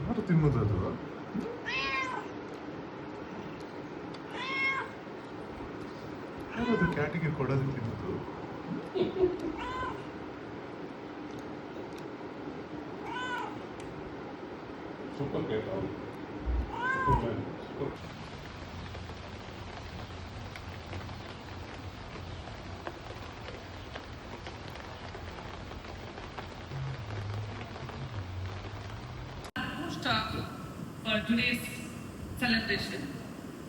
ಯಾರು ತಿನ್ನೋದದು? ಯಾರದು ಕ್ಯಾಟಿಗೆ ಕೊಡೋದು ತಿನ್ನೋದು? Super cat. For today's celebration,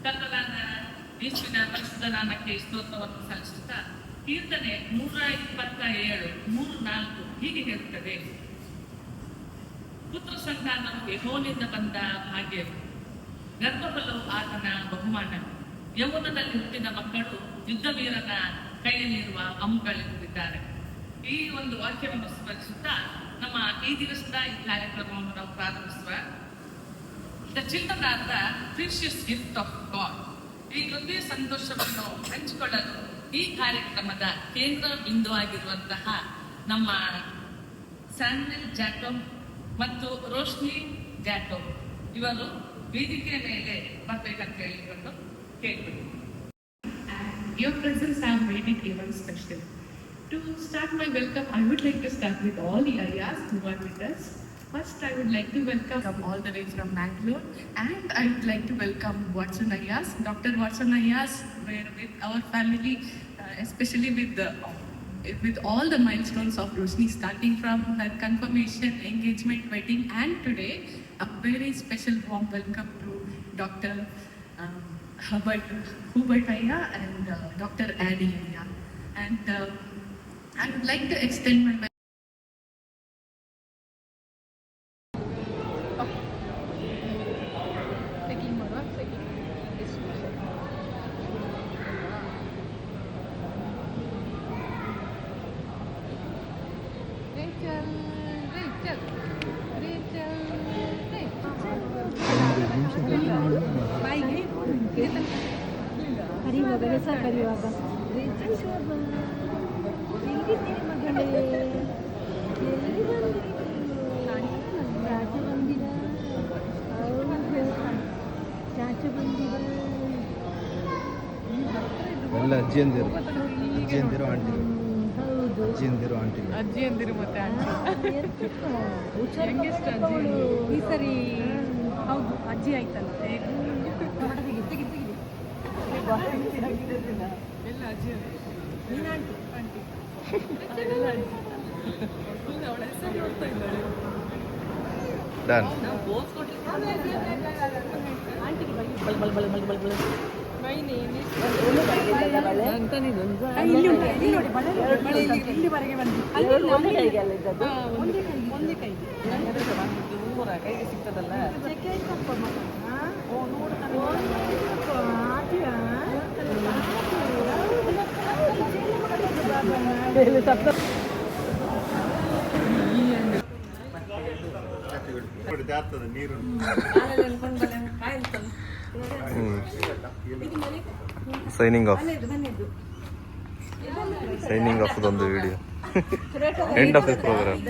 ಕರ್ತನಾದ ಯೇಸುವಿನ ಪರಿಶುದ್ಧ ನಾಮಕ್ಕೆ ಸ್ತೋತ್ರವನ್ನು ಸಲ್ಲಿಸುತ್ತಾ ಕೀರ್ತನೆ 127 3-4 ಹೀಗೆ ಹೇಳುತ್ತದೆ. ಪುತ್ರ ಸಂತಾನವು ಯೆಹೋವನಿಂದ ಬಂದ ಭಾಗ್ಯವು, ಗರ್ಭಫಲವು ಆತನ ಬಹುಮಾನ. ಯೌವನದಲ್ಲಿ ಹುಟ್ಟಿದ ಮಕ್ಕಳು ಯುದ್ಧವೀರನ ಕೈಯಲ್ಲಿರುವ ಅಮ್ಮುಗಳೆಂದಿದ್ದಾರೆ. ಈ ಒಂದು ವಾಕ್ಯವನ್ನು ಸ್ಮರಿಸುತ್ತಾ ನಮ್ಮ ಈ ದಿವಸದ ಈ ಕಾರ್ಯಕ್ರಮವನ್ನು ನಾವು ಪ್ರಾರಂಭಿಸುವ. The children are the precious gift of god. ಈ ಒಂದೇ ಸಂತೋಷವನ್ನು ಹಂಚಿಕೊಳ್ಳಲು ಈ ಕಾರ್ಯಕ್ರಮದ ಕೇಂದ್ರ ಬಿಂದುವಾಗಿರುವಂತಹ ನಮ್ಮ ಸ್ಯಾಮ್ಯುಯಲ್ ಜಾಕೋಬ್ ಮತ್ತು ರೋಶ್ನಿ ಜಾಕೋಬ್ ಇವರು ವೇದಿಕೆಯ ಮೇಲೆ ಬರಬೇಕಂತ ಹೇಳಿಕೊಂಡು ಕೇಳ್ಬಿಡಿ. Your presence have made it even special. To start my welcome, I would like to start with all the Aryas who are with us. First, I would like to welcome all the way from Bangalore, and I would like to welcome Watson Aryas. Dr. Watson Aryas were with our family, especially with all the milestones of Roshni, starting from her confirmation, engagement, wedding, and today, a very special warm welcome to Dr. Hubert Aya and Dr. Adi Aya. And I would like to extend my ಕರಿಯುವಾಗ ಹೆಸ ಕರಿಯುವಾಗ ಎಲ್ಲಿದ್ದೀರಿ ಮಗಳೇ, ಎಲ್ಲಿ ಬಂದಿರಿ? ಚಾಚು ಬಂದಿರ, ಚಾಚು ಬಂದಿರ. ಎಲ್ಲ ಅಜ್ಜಿಯಂದಿರು aunty. ಹೌದು, ಅಜ್ಜಿಯಂದಿರು ಮತ್ತೆ ಈ ಸರಿ ಹೌದು ಅಜ್ಜಿ ಆಯ್ತಲ್ಲ. ಎಲ್ಲ ಅಜ್ಜಿ ನೀನು ಆಂಟಿ ಅವಳ ಹೆಸರು ನೋಡ್ತಾ ಇದ್ದಾಳೆ. ಆಂಟಿಗೆ ಇಲ್ಲಿವರೆಗೆ ಬಂದು ಒಂದೇ ಕೈಗೆ ಕೈಗೆ ಸಿಗ್ತದಲ್ಲ. ನೀರು ಸೈನಿಂಗ್ ಆಫ್ ಒಂದು video end of the program.